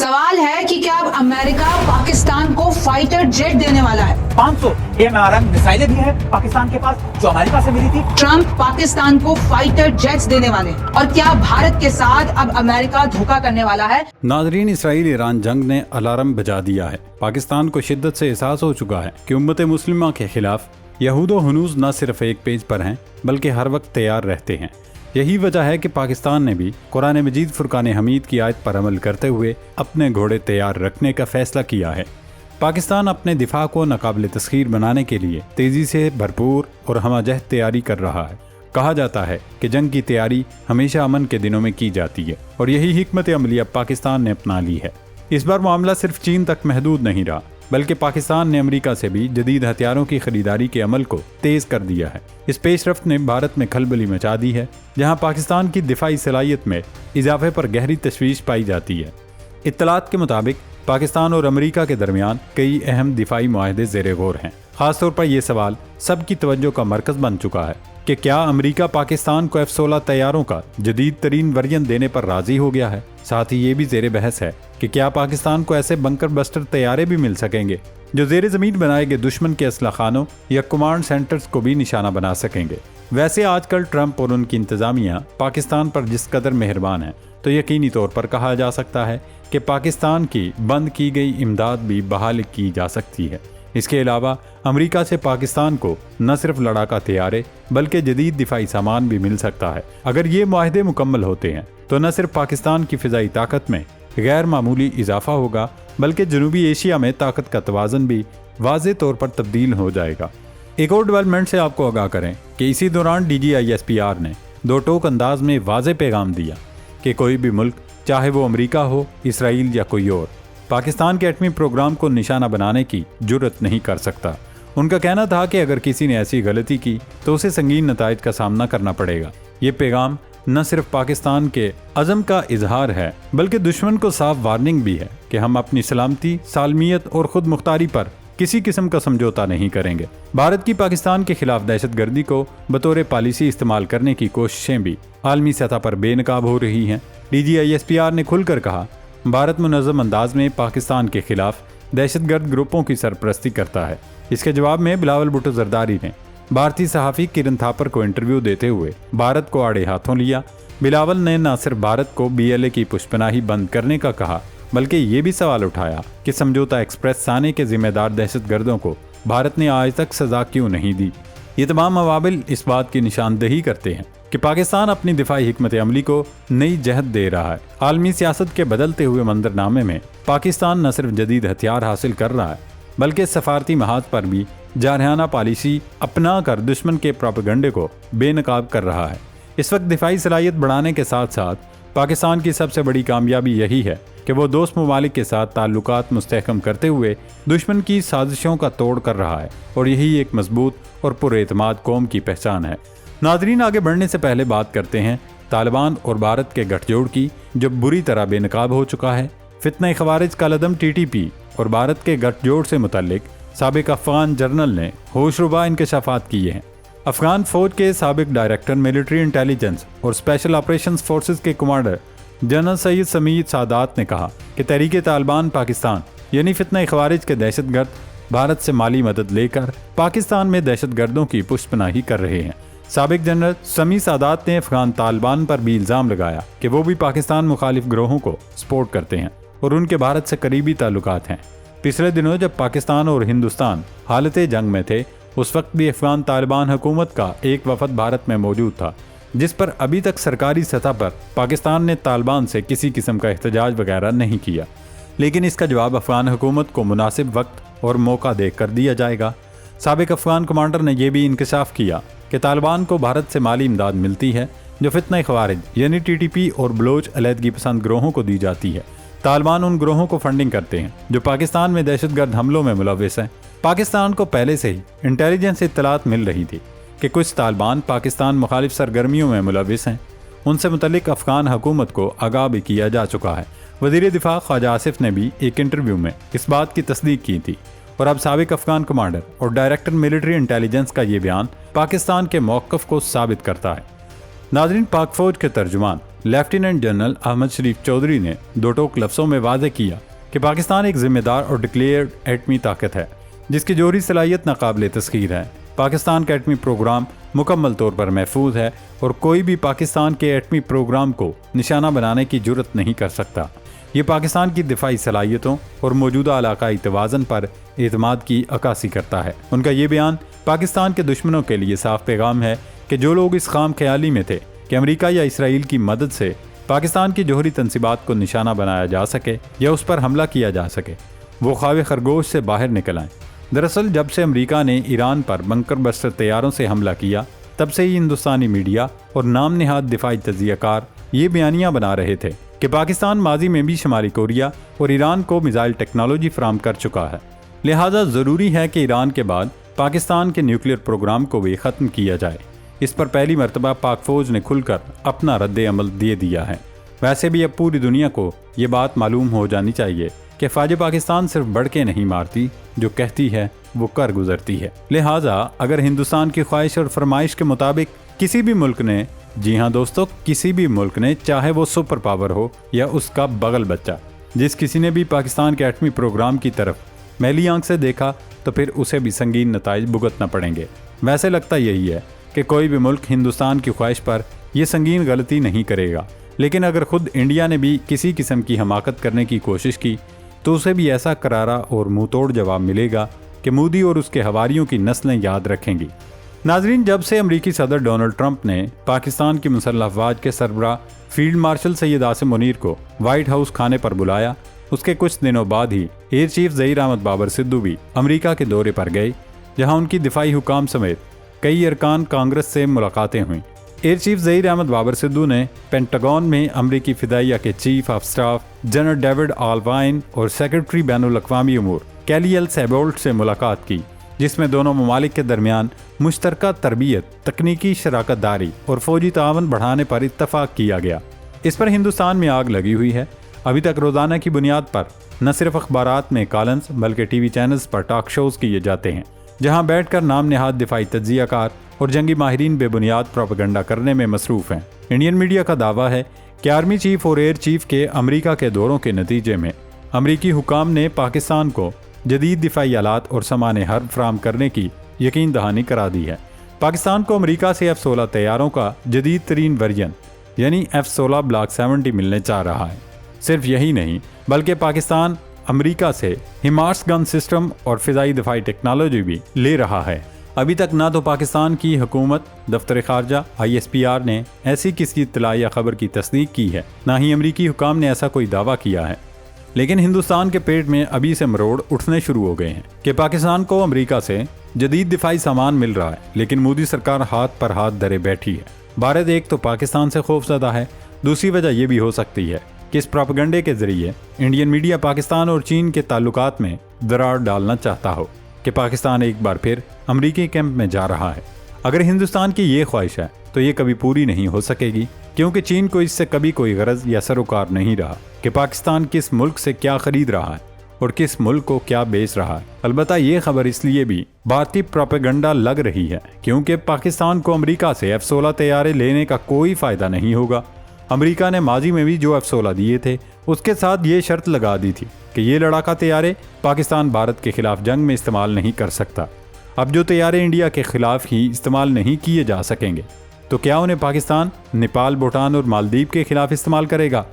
सवाल है कि क्या अब अमेरिका पाकिस्तान को फाइटर जेट देने वाला है। 500 AMRM मिसाइलें भी हैं पाकिस्तान के पास जो अमेरिका से मिली थी। ट्रंप पाकिस्तान को फाइटर जेट्स देने वाले हैं और क्या भारत के साथ अब अमेरिका धोखा करने वाला है। नाजरीन, इसराइल ईरान जंग ने अलार्म बजा दिया है। पाकिस्तान को शिद्दत से एहसास हो चुका है कि उम्मत मुस्लिमा के खिलाफ यहूदो हनूज न सिर्फ एक पेज पर हैं बल्कि हर वक्त तैयार रहते हैं। यही वजह है कि पाकिस्तान ने भी कुरान मजीद फुरकान हमीद की आयत पर अमल करते हुए अपने घोड़े तैयार रखने का फैसला किया है। पाकिस्तान अपने दिफा को नाकाबिल तस्खीर बनाने के लिए तेज़ी से भरपूर और हमजहद तैयारी कर रहा है। कहा जाता है कि जंग की तैयारी हमेशा अमन के दिनों में की जाती है और यही हिकमत अमली अब पाकिस्तान ने अपना ली है। इस बार मामला सिर्फ चीन तक महदूद नहीं रहा बल्कि पाकिस्तान ने अमेरिका से भी जदीद हथियारों की खरीदारी के अमल को तेज़ कर दिया है। इस पेशरफ्त ने भारत में खलबली मचा दी है, जहां पाकिस्तान की दिफाई सलाहियत में इजाफे पर गहरी तशवीश पाई जाती है। इत्तलात के मुताबिक पाकिस्तान और अमेरिका के दरमियान कई अहम दिफाई मुआहदे ज़ेरे गौर हैं। खासतौर पर यह सवाल सबकी तवज्जो का मरकज़ बन चुका है कि क्या अमेरिका पाकिस्तान को F-16 तैयारों का जदीद तरीन वर्जन देने पर राज़ी हो गया है। साथ ही ये भी ज़ेरे बहस है कि क्या पाकिस्तान को ऐसे बंकर बस्टर तैयारे भी मिल सकेंगे जो ज़ेरे ज़मीन बनाए गए दुश्मन के असला खानों या कमांड सेंटर्स को भी निशाना बना सकेंगे। वैसे आजकल ट्रंप और उनकी इंतज़ामिया पाकिस्तान पर जिस कदर मेहरबान है तो यकीनी तौर पर कहा जा सकता है कि पाकिस्तान की बंद की गई इमदाद भी बहाल की जा सकती है। इसके अलावा अमेरिका से पाकिस्तान को न सिर्फ लड़ाका तैयारे बल्कि जदीद दिफाई सामान भी मिल सकता है। अगर ये मुआहदे मुकम्मल होते हैं तो न सिर्फ पाकिस्तान की फ़िज़ाई ताकत में गैर मामूली इजाफा होगा बल्कि जनूबी एशिया में ताकत का तवाज़न भी वाज़े तौर पर तब्दील हो जाएगा। एक और डेवलपमेंट से आपको आगाह करें कि इसी दौरान DGISPR ने दो टोक अंदाज में वाज़े पैगाम दिया कि कोई भी मुल्क, चाहे वो अमेरिका हो, इसराइल या कोई और, पाकिस्तान के एटमी प्रोग्राम को निशाना बनाने की जुर्रत नहीं कर सकता। उनका कहना था कि अगर किसी ने ऐसी गलती की तो उसे संगीन नताइज का सामना करना पड़ेगा। ये पैगाम न सिर्फ पाकिस्तान के अज़म का इजहार है बल्कि दुश्मन को साफ वार्निंग भी है कि हम अपनी सलामती, सालमियत और खुद मुख्तारी पर किसी किस्म का समझौता नहीं करेंगे। भारत की पाकिस्तान के खिलाफ दहशतगर्दी को बतौर पॉलिसी इस्तेमाल करने की कोशिशें भी आलमी सतह पर बेनकाब हो रही हैं। DGISPR ने खुलकर कहा, भारत मुनज़्ज़म अंदाज में पाकिस्तान के खिलाफ दहशतगर्द ग्रुपों की सरपरस्ती करता है। इसके जवाब में बिलावल भुट्टो जरदारी ने भारतीय सहाफ़ी किरण थापर को इंटरव्यू देते हुए भारत को आड़े हाथों लिया। बिलावल ने न सिर्फ भारत को BLA की पुष्पनाही बंद करने का कहा बल्कि ये भी सवाल उठाया कि समझौता एक्सप्रेस साने के जिम्मेदार दहशतगर्दों को भारत ने आज तक सज़ा क्यों नहीं दी। ये तमाम अवाबिल इस बात की निशानदही करते हैं कि पाकिस्तान अपनी दिफाई हिकमत अमली को नई जहत दे रहा है। आलमी सियासत के बदलते हुए मंजरनामे में पाकिस्तान न सिर्फ जदीद हथियार हासिल कर रहा है बल्कि सफारती महाज पर भी जारहाना पॉलिसी अपना कर दुश्मन के प्रोपेगेंडे को बेनकाब कर रहा है। इस वक्त दिफाई सलाहियत बढ़ाने के साथ साथ पाकिस्तान की सबसे बड़ी कामयाबी यही है कि वो दोस्त ममालिक के साथ ताल्लुकात मुस्तहकम करते हुए दुश्मन की साजिशों का तोड़ कर रहा है और यही एक मजबूत और पुरएतमाद कौम की पहचान है। नाजरीन, आगे बढ़ने से पहले बात करते हैं तालिबान और भारत के गठजोड़ की, जो बुरी तरह बेनकाब हो चुका है। फितना खवारिज कालदम TTP और भारत के गठजोड़ से मुतल्लिक साबिक अफगान जर्नल ने होशरुबा इंकशाफात किए हैं। अफगान फौज के साबिक डायरेक्टर मिलिट्री इंटेलिजेंस और स्पेशल ऑपरेशंस फोर्सेस के कमांडर जनरल सैयद समीद सादात ने कहा कि तहरीक तालिबान पाकिस्तान यानी फितना खवारिज के दहशतगर्द भारत से माली मदद लेकर पाकिस्तान में दहशतगर्दों की पुष्पनाही कर रहे हैं। साबिक जनरल समी सादात ने अफगान तालिबान पर भी इल्ज़ाम लगाया कि वो भी पाकिस्तान मुखालिफ ग्रोहों को सपोर्ट करते हैं और उनके भारत से करीबी ताल्लुकात हैं। पिछले दिनों जब पाकिस्तान और हिंदुस्तान हालत जंग में थे, उस वक्त भी अफगान तालिबान हुकूमत का एक वफद भारत में मौजूद था, जिस पर अभी तक सरकारी सतह पर पाकिस्तान ने तालिबान से किसी किस्म का एहतजाज वगैरह नहीं किया। लेकिन इसका जवाब अफगान हुकूमत को मुनासिब वक्त और मौका देकर दिया जाएगा। साबिक अफगान कमांडर ने यह भी इंकशाफ किया कि तालिबान को भारत से माली इमदाद मिलती है जो फितना खवारिज यानी TTP और बलोच अलहदगी पसंद ग्रोहों को दी जाती है। तालिबान उन ग्रोहों को फंडिंग करते हैं जो पाकिस्तान में दहशतगर्द हमलों में मुलव्विस हैं। पाकिस्तान को पहले से ही इंटेलिजेंस इत्तलात मिल रही थी कि कुछ तालिबान पाकिस्तान मुखालिफ सरगर्मियों में मुलव्विस हैं। उनसे मुतल्लिक अफगान हुकूमत को आगाह भी किया जा चुका है। वज़ीर दिफा ख्वाजा आसिफ ने भी एक इंटरव्यू में इस बात की तस्दीक की थी और अब साबिक अफगान कमांडर और डायरेक्टर मिलिट्री इंटेलिजेंस का ये बयान पाकिस्तान के मौक़िफ़ को साबित करता है। नाजरीन, पाक फौज के तर्जुमान लेफ्टिनेंट जनरल अहमद शरीफ चौधरी ने दो टोक लफ्ज़ों में वाज़ेह किया कि पाकिस्तान एक जिम्मेदार और डिक्लेयर्ड एटमी ताकत है जिसकी जोहरी सलाहियत नाकाबिले तस्खीर है। पाकिस्तान का एटमी प्रोग्राम मुकम्मल तौर पर महफूज है और कोई भी पाकिस्तान के एटमी प्रोग्राम को निशाना बनाने की जुर्रत नहीं कर सकता। ये पाकिस्तान की दिफाई सलाहियतों और मौजूदा इलाकाई तवाज़न पर एतमाद की अक्कासी करता है। उनका ये बयान पाकिस्तान के दुश्मनों के लिए साफ पैगाम है कि जो लोग इस खाम ख्याली में थे कि अमेरिका या इसराइल की मदद से पाकिस्तान की जोहरी तंसीबात को निशाना बनाया जा सके या उस पर हमला किया जा सके, वो ख्वाब खरगोश से बाहर निकल आएँ। दरअसल जब से अमेरिका ने ईरान पर बंकर बस्टर तैयारों से हमला किया तब से ही हिंदुस्तानी मीडिया और नाम नहाद दिफाई तजियाकार ये बयानियाँ बना रहे थे कि पाकिस्तान माजी में भी शुमाली कोरिया और ईरान को मिसाइल टेक्नोलॉजी फराम कर चुका है, लिहाजा ज़रूरी है कि ईरान के बाद पाकिस्तान के न्यूक्लियर प्रोग्राम को भी ख़त्म किया जाए। इस पर पहली मरतबा पाक फ़ौज ने खुलकर अपना रद्द अमल दे दिया है। वैसे भी अब पूरी दुनिया को ये बात मालूम हो जानी चाहिए कि फ़ौज पाकिस्तान सिर्फ बढ़ के नहीं मारती, जो कहती है वो कर गुजरती है। लिहाजा अगर हिंदुस्तान की ख्वाहिश और फरमाइश के मुताबिक किसी भी मुल्क ने, जी हाँ दोस्तों, किसी भी मुल्क ने, चाहे वो सुपर पावर हो या उसका बगल बच्चा, जिस किसी ने भी पाकिस्तान के एटमी प्रोग्राम की तरफ मैली आंख से देखा तो फिर उसे भी संगीन नताइज भुगतना पड़ेंगे। वैसे लगता यही है कि कोई भी मुल्क हिंदुस्तान की ख्वाहिश पर यह संगीन गलती नहीं करेगा, लेकिन अगर खुद इंडिया ने भी किसी किस्म की हमाकत करने की कोशिश की तो उसे भी ऐसा करारा और मुंह तोड़ जवाब मिलेगा कि मोदी और उसके हवारियों की नस्लें याद रखेंगी। नाजरीन, जब से अमरीकी सदर डोनाल्ड ट्रंप ने पाकिस्तान की मुसल्लह अफवाज के सरबराह फील्ड मार्शल सैयद आसिम मुनीर को व्हाइट हाउस खाने पर बुलाया, उसके कुछ दिनों बाद ही एयर चीफ ज़हीर अहमद बाबर सिद्दू भी अमेरिका के दौरे पर गए, जहां उनकी दिफाई हुकाम समेत कई अरकान कांग्रेस से मुलाकातें हुईं। एयर चीफ ज़हीर अहमद बाबर सिद्दू ने पेंटागन में अमरीकी फ़िदाइया के chief of staff general David Allvin और सेक्रेटरी बैनुल अक़वामी उमूर कैली एल सैबोल्ट से मुलाकात की, जिसमें दोनों ममालिक के दरमियान मुश्तरका तरबियत, तकनीकी शराकत दारी और फ़ौजी तावन बढ़ाने पर इत्तफ़ाक़ किया गया। इस पर हिंदुस्तान में आग लगी हुई है। अभी तक रोज़ाना की बुनियाद पर न सिर्फ अखबारात में कॉलम्स बल्कि टीवी चैनल्स पर टॉक शोज़ किए जाते हैं, जहां बैठकर नाम नहाद दिफाई तज्ज़ियाकार और जंगी माहिरीन बेबुनियाद प्रोपेगेंडा करने में मसरूफ़ हैं। इंडियन मीडिया का दावा है कि आर्मी चीफ और एयर चीफ के अमेरिका के दौरों के नतीजे में अमरीकी हुकाम ने पाकिस्तान को जदीद दिफाई आलात और सामान हर्ब फराम करने की यकीन दहानी करा दी है। पाकिस्तान को अमेरिका से F-16 तैयारों का जदीद तरीन वर्जन यानी F-16 ब्लॉक 70 मिलने जा रहा है। सिर्फ यही नहीं बल्कि पाकिस्तान अमेरिका से हिमार्स गन सिस्टम और फ़िज़ाई दिफाई टेक्नोलॉजी भी ले रहा है। अभी तक ना तो पाकिस्तान की हुकूमत दफ्तर खारजा ISPR ने ऐसी किसी इत्तला या खबर की तस्दीक की है, ना ही अमरीकी हुकाम ने ऐसा कोई दावा किया है। लेकिन हिंदुस्तान के पेट में अभी से मरोड़ उठने शुरू हो गए हैं कि पाकिस्तान को अमेरिका से जदीद दिफाई सामान मिल रहा है, लेकिन मोदी सरकार हाथ पर हाथ धरे बैठी है। भारत एक तो पाकिस्तान से खौफज़दा है, दूसरी वजह यह भी हो सकती है कि इस प्रोपेगेंडे के जरिए इंडियन मीडिया पाकिस्तान और चीन के ताल्लुकात में दरार डालना चाहता हो कि पाकिस्तान एक बार फिर अमरीकी कैंप में जा रहा है। अगर हिंदुस्तान की ये ख्वाहिश है तो ये कभी पूरी नहीं हो सकेगी, क्योंकि चीन को इससे कभी कोई गरज या सरोकार नहीं रहा कि पाकिस्तान किस मुल्क से क्या खरीद रहा है और किस मुल्क को क्या बेच रहा है। अलबत्ता ये खबर इसलिए भी भारतीय प्रोपेगेंडा लग रही है क्योंकि पाकिस्तान को अमेरिका से F-16 तैयारे लेने का कोई फ़ायदा नहीं होगा। अमेरिका ने माजी में भी जो F-16 दिए थे उसके साथ ये शर्त लगा दी थी कि ये लड़ाका तैयारे पाकिस्तान भारत के खिलाफ जंग में इस्तेमाल नहीं कर सकता। अब जो तैयारे इंडिया के खिलाफ ही इस्तेमाल नहीं किए जा सकेंगे तो क्या उन्हें पाकिस्तान नेपाल, भूटान और मालदीव के खिलाफ इस्तेमाल करेगा,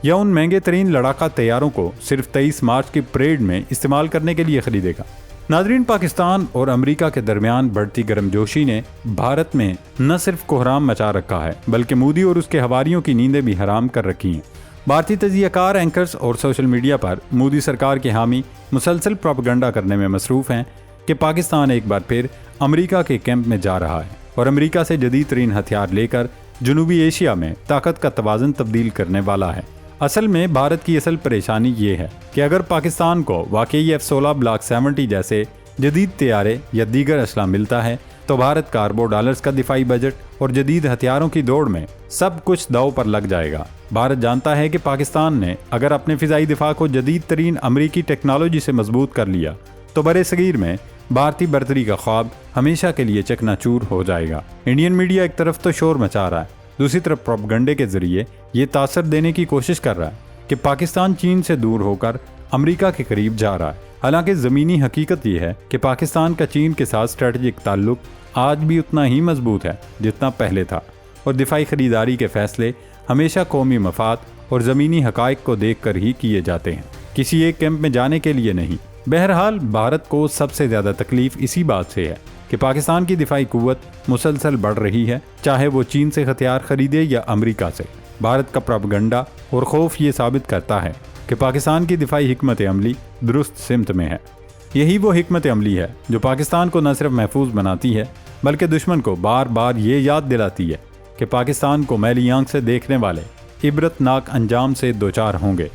या उन महंगे तरीन लड़ाका तैयारों को सिर्फ 23 मार्च की परेड में इस्तेमाल करने के लिए खरीदेगा। नाजरीन, पाकिस्तान और अमेरिका के दरमियान बढ़ती गर्मजोशी ने भारत में न सिर्फ कोहराम मचा रखा है बल्कि मोदी और उसके हवारियों की नींदें भी हराम कर रखी हैं। भारतीय तजियाकार, एंकर्स और सोशल मीडिया पर मोदी सरकार के हामी मुसलसल प्रोपेगेंडा करने में मसरूफ़ हैं कि पाकिस्तान एक बार फिर अमेरिका के कैंप में जा रहा है और अमेरिका से जदीद तरीन हथियार लेकर जनूबी एशिया में ताकत का तवाज़न तब्दील करने वाला है। असल में भारत की असल परेशानी ये है कि अगर पाकिस्तान को वाकई F-16 ब्लॉक 70 जैसे जदीद तैयारे या दीगर असला मिलता है तो भारत का अरबों डॉलर्स का दिफाई बजट और जदीद हथियारों की दौड़ में सब कुछ दांव पर लग जाएगा। भारत जानता है कि पाकिस्तान ने अगर अपने फ़िज़ाई दिफा को जदीद तरीन अमरीकी टेक्नोलॉजी से मजबूत कर लिया तो बड़े सगीर में भारतीय बर्तरी का ख्वाब हमेशा के लिए चकनाचूर हो जाएगा। इंडियन मीडिया एक तरफ तो शोर मचा रहा है दूसरी तरफ प्रोपगंडे के जरिए ये तासर देने की कोशिश कर रहा है कि पाकिस्तान चीन से दूर होकर अमेरिका के करीब जा रहा है। हालांकि ज़मीनी हकीकत ये है कि पाकिस्तान का चीन के साथ स्ट्रेटजिक ताल्लुक आज भी उतना ही मजबूत है जितना पहले था, और दिफाई खरीदारी के फैसले हमेशा कौमी मफाद और ज़मीनी हकाइक को देख कर ही किए जाते हैं, किसी एक कैंप में जाने के लिए नहीं। बहरहाल भारत को सबसे ज़्यादा तकलीफ इसी बात से है कि पाकिस्तान की दिफाई कुव्वत मुसलसल बढ़ रही है, चाहे वो चीन से हथियार खरीदे या अमेरिका से। भारत का प्रोपगंडा और खौफ ये साबित करता है कि पाकिस्तान की दिफाई हिकमत अमली दुरुस्त सिमत में है। यही वो हिकमत अमली है जो पाकिस्तान को न सिर्फ महफूज बनाती है बल्कि दुश्मन को बार बार ये याद दिलाती है कि पाकिस्तान को मैली आंख से देखने वाले इबरतनाक अंजाम से दोचार होंगे।